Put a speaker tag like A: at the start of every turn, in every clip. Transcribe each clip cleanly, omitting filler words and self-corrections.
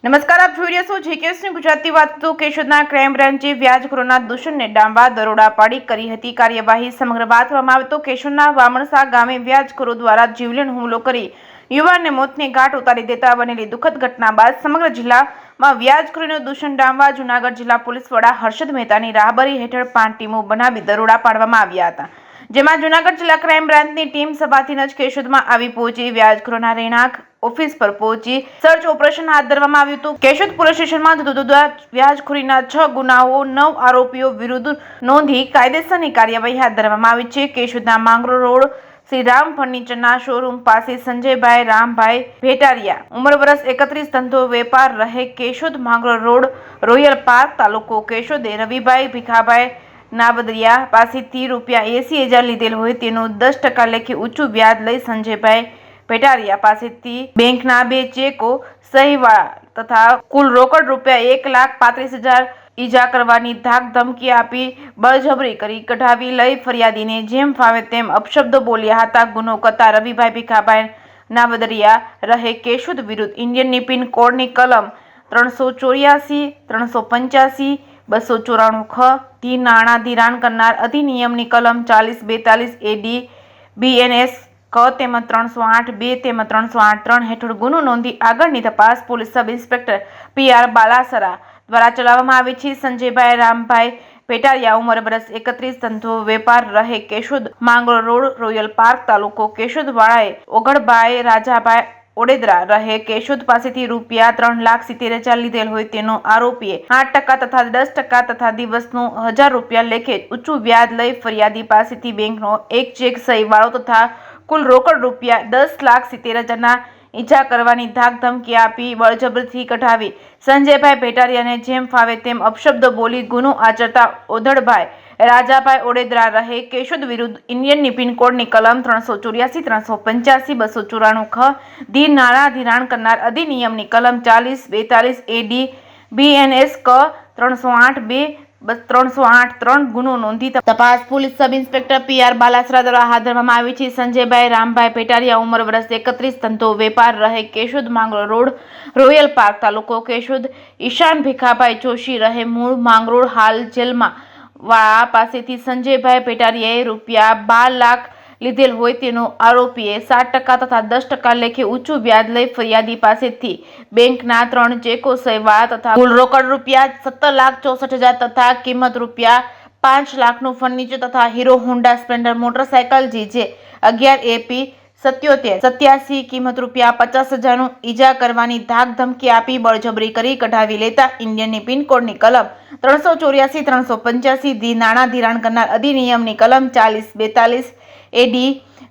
A: નમસ્કાર, આપ જોઈ રહ્યા છો જીકેએસની ગુજરાતી વાત. તો કેશોદના ક્રાઇમ બ્રાન્ચે વ્યાજખોરોના દૂષણને ડામવા દરોડા પાડી કરી હતી કાર્યવાહી. સમગ્ર વાત કરવામાં આવે તો કેશોદના વામણસા ગામે વ્યાજખોરો દ્વારા જીવલેણ હુમલો કરી યુવાનને મોતને ઘાટ ઉતારી દેતા બનેલી દુઃખદ ઘટના બાદ સમગ્ર જિલ્લામાં વ્યાજખોરીનું દૂષણ ડામવા જૂનાગઢ જિલ્લા પોલીસ વડા હર્ષદ મહેતાની રાહબરી હેઠળ 5 ટીમો બનાવી દરોડા પાડવામાં આવ્યા હતા, જેમાં જૂનાગઢ જિલ્લા ક્રાઇમ બ્રાન્ચની ટીમ સભાથી જ કેશોદમાં આવી પહોંચી વ્યાજખોરોના રહેણાંક ઓફિસ પર પહોંચી સર્ચ ઓપરેશન હાથ ધરવામાં આવ્યું હતું. કેશોદ પોલીસ સ્ટેશનમાં જુદા વ્યાજખોરીના 6 ગુનાઓ 9 આરોપીઓ વિરુદ્ધ નોંધી કાયદેસરની કાર્યવાહી હાથ ધરવામાં આવી છે. કેશોદના માંગરો રોડ શ્રી રામ ફર્નિચરના શોરૂમ પાસે સંજયભાઈ રામભાઈ ભેટારિયા, ઉંમર વર્ષ 31, ધંધો વેપાર, રહે કેશોદ, માંગરો રોડ, રોયલ પાર્ક, તાલુકો કેશોદ, રવિભાઈ ભીખાભાઈ નાબદરિયા પાસેથી ₹80,000 લીધેલ હોય તેનું 10% લેખે ઊંચું વ્યાજ લઈ સંજયભાઈ ભેટારિયા પાસેથી બેંકના 2 ચેકો સહીવાળા તથા કુલ રોકડ ₹1,35,000 ઈજા કરવાની ધાક ધમકી આપી બળજબરી કરી કઢાવી લઈ ફરિયાદીને જેમ ફાવે તેમ અપશબ્દો બોલ્યા હતા. ગુનો કરતા રવિભાઈ ભીખાભાઈ નાબદરિયા રહે કેશોદ વિરુદ્ધ ઇન્ડિયન પિન કોડની કલમ 384, 385, 294 ખ, ધી નાણાં ધિરાણ કરનાર અધિનિયમની કલમ 40, 42 AD, BNS ક તેમજ 308(2) તેમજ 308(3) હેઠળ ગુનો નોંધી આગળની તપાસ police sub inspector PR Balasara દ્વારા ચલાવવામાં આવી છે. સંજયભાઈ રામભાઈ ભેટારિયા, ઉંમર વર્ષ 31, ધંધો વેપાર, રહે કેશોદ, માંગરો રોડ, રોયલ પાર્ક, તાલુકો કેશોદ વાળાએ ઓગળભાઈ રાજાભાઈ ઓડેદરા રહે કેશોદ પાસેથી ₹3,70,000 લીધેલ હોય તેનો આરોપીએ 8% તથા 10% તથા દિવસનું ₹1,000 લેખે ઊંચું વ્યાજ લઈ ફરિયાદી પાસેથી બેંકનો 1 ચેક સહીવાળો તથા કુલ રોકડ ₹10,70,000 ઈજા કરવાની ધાક ધમકી આપી બળજબરીથી કઢાવી સંજયભાઈ ભેટારિયાને જેમ ફાવે તેમ અપશબ્દો બોલી ગુનો આચરતા ઓધડભાઈ રાજાભાઈ ઓડેદરા રહે કેશોદ વિરુદ્ધ ઇન્ડિયન પિન કોડની કલમ 384, 385, 294 ખ, ધી નાણાં ધિરાણ કરનાર અધિનિયમની કલમ 40, 42 AD, BNS ક 308(2) 308(3) ગુનો નોંધી તપાસ police sub inspector PR Balasara દ્વારા હાથ ધરવામાં આવી છે. સંજયભાઈ રામભાઈ ભેટારિયા, ઉંમર વર્ષ 31, ધંધો વેપાર, રહે કેશોદ, માંગરો રોડ, રોયલ પાર્ક, તાલુકો કેશોદ, ઈશાન ભીખાભાઈ જોશી રહે મૂળ માંગરોળ, હાલ જેલમાં વાળા પાસેથી સંજયભાઈ ભેટારિયાએ ₹12 લાખ લીધેલ હોય તેનો આરોપીએ 7% તથા 10% લેખે ઊંચું વ્યાજ લઈ ફરિયાદી પાસેથી બેંકના 3 ચેકો સહીવાળા તથા કુલ રોકડ ₹7,64,000 તથા કિંમત ₹5 લાખનું ફર્નિચર તથા hero Honda Splendor motorcycle GJ 11 AP 7787 કિંમત ₹50,000 ઈજા કરવાની ધાક ધમકી આપી બળજબરી કરી કઢાવી લેતા ઇન્ડિયન પિન કોડની કલમ 384, 385, ધી નાણાં ધિરાણ કરનાર અધિનિયમની કલમ 40, 42 AD,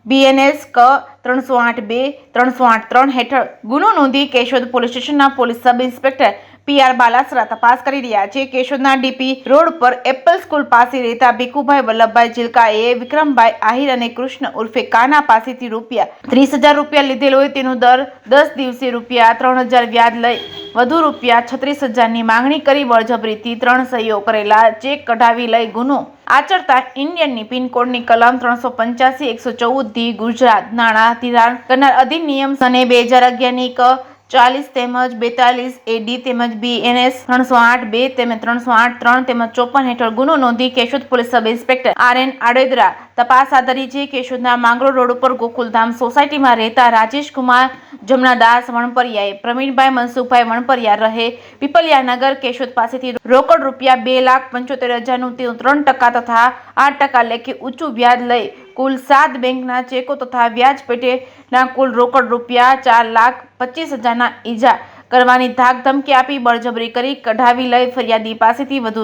A: BNS ક 308(2) 308(3) હેઠળ ગુનો નોંધી કેશોદ પોલીસ સ્ટેશનના police sub inspector PR Balasara તપાસ કરી રહ્યા છે. કેશોદના DP રોડ પર એપલ સ્કૂલ પાસે રહેતા ભીખુભાઈ વલ્લભભાઈ જીલકાએ વિક્રમભાઈ આહિર અને કૃષ્ણ ઉર્ફે કાના પાસેથી ₹30,000 લીધેલ હોય તેનું દર 10 દિવસે ₹3,000 વ્યાજ લઈ વધુ ₹36,000ની માંગણી કરી બળજબરીથી 3 સહીઓ કરેલા ચેક કઢાવી લઈ ગુનો આચરતા ઇન્ડિયન પિન કોડની કલમ 385, 114 ધી ગુજરાત નાણાં ધિરાણ કરનાર અધિનિયમ સને 2011ની ક 40 તેમજ 42 AD તેમજ BNS 308(2) તેમજ 308(3) તેમજ 54 હેઠળ ગુનો નોંધી Keshod police sub inspector RN Adedara તપાસ હાથ ધરી છે. કેશોદના માંગરો રોડ ઉપર ગોકુલધામ સોસાયટીમાં રહેતા રાજેશકુમાર જમનાદાસ વણપરિયાએ પ્રવીણભાઈ મનસુખભાઈ વણપરિયા રહે પીપલિયાનગર કેશોદ પાસેથી રોકડ ₹2,75,000નું 3% તથા 8% લેખે ઊંચું વ્યાજ લઈ કુલ 7 બેંકના ચેકો તથા વ્યાજ પેટેના કુલ રોકડ ₹4,25,000 ઈજા કરવાની ધાક ધમકી આપી બળજબરી કરી કઢાવી લઈ ફરિયાદી પાસેથી વધુ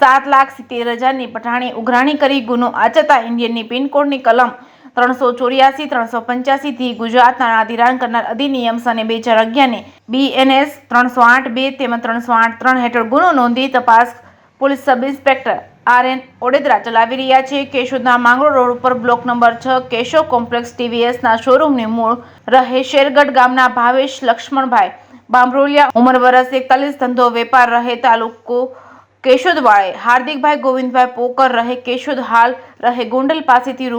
A: ₹7,70,000ની પઠાણી ઉઘરાણી કરી ગુનો આચરતા ઇન્ડિયન પિન કોડની કલમ 384, 385 ધી ગુજરાત નાણાં ધિરાણ કરનાર અધિનિયમ સને 2011ની BNS 308(2) તેમજ 308(3) હેઠળ ગુનો નોંધી તપાસ police sub inspector RN Odedara ચલાવી રહ્યા છે. કેશોદના માંગરો રોડ ઉપર બ્લોક નંબર 6 કેશવ કોમ્પ્લેક્સ TVSના શોરૂમની મૂળ રહે શેરગઢ ગામના ભાવેશ લક્ષ્મણભાઈ બાંભરોલિયા, ઉંમર વર્ષ 41, ધંધો વેપાર, રહે તાલુકો કેશોદ વાળે હાર્દિકભાઈ ગોવિંદભાઈ પોકર રહે કેશોદ, હાલ રહે ગોંડલ પાસેથી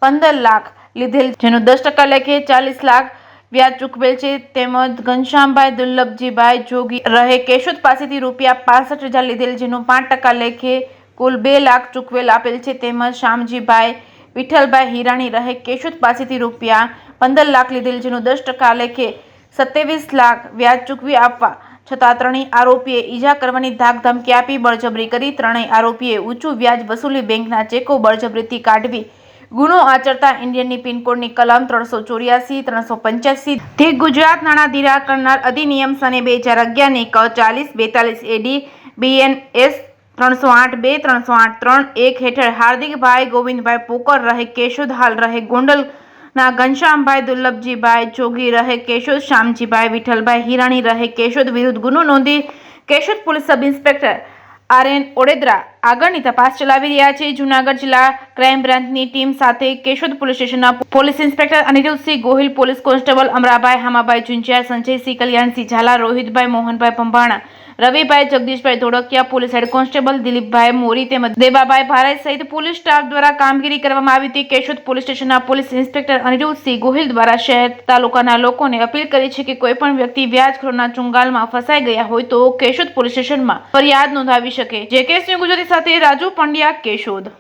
A: ₹15 લાખ લીધેલ જેનું 10% લેખે 40 લાખ વ્યાજ ચૂકવેલ છે તેમજ ઘનશ્યામભાઈ દુર્લભજીભાઈ જોગી રહે કેશોદ પાસેથી ₹65,000 લીધેલ જેનું 5% લેખે કુલ 2 લાખ ચૂકવેલ આપેલ છે તેમજ શ્યામજીભાઈ વિઠ્ઠલભાઈ હિરાણી રહે કેશોદ પાસેથી ₹15 લાખ લીધેલ જેનું 10% લેખે 27 લાખ વ્યાજ ચૂકવી આપવા છતાં ત્રણેય આરોપીએ ઈજા કરવાની ધાકધમકી આપી બળજબરી કરી ત્રણેય આરોપીએ ઊંચું વ્યાજ વસૂલી બેંકના ચેકો બળજબરીથી કાઢવી ગુનો આચરતા ઇન્ડિયનની પિનકોડની કલમ 384, 385 થી ગુજરાત નાણાં ધિરાણ કરનાર અધિનિયમ સને 2011ની ક 4042 AD BNS 308(2), 308(3)(1) હેઠળ હાર્દિકભાઈ ગોવિંદભાઈ પોકર રહે કેશોદ હાલ રહે ગોંડલના ઘનશ્યામભાઈ દુર્લભજીભાઈ જોગી રહે કેશોદ શ્યામજીભાઈ વિઠ્ઠલભાઈ હિરાણી રહે કેશોદ વિરુદ્ધ ગુનો નોંધી Keshod police sub inspector RN Odedara આગળની તપાસ ચલાવી રહ્યા છે. જૂનાગઢ જિલ્લા ક્રાઇમ બ્રાન્ચની ટીમ સાથે કેશોદ પોલીસ સ્ટેશનના police inspector Anirudhsinh Gohil, police constable Amrabhai Hamabhai Chunchiya, Sanjaysinh Kalyansinh Zala, Rohitbhai Mohanbhai Pambhana, Ravibhai Jagdishbhai Dholakiya, police head constable Dilipbhai Mori તેમજ દેબાભાઈ ભારાઈ સહિત પોલીસ સ્ટાફ દ્વારા કામગીરી કરવામાં આવી હતી. કેશોદ પોલીસ સ્ટેશનના પોલીસ ઇન્સ્પેક્ટર અનિરુદ્ધસિંહ ગોહિલ દ્વારા શહેર તાલુકાના લોકોને અપીલ કરી છે કે કોઈ પણ વ્યક્તિ વ્યાજખોરોના ચુંગાલમાં ફસાઈ ગયા હોય તો કેશોદ પોલીસ સ્ટેશનમાં ફરિયાદ નોંધાવી શકે. JKS ન્યૂઝ ગુજરાતી સાથે રાજુ પંડ્યા, કેશોદ.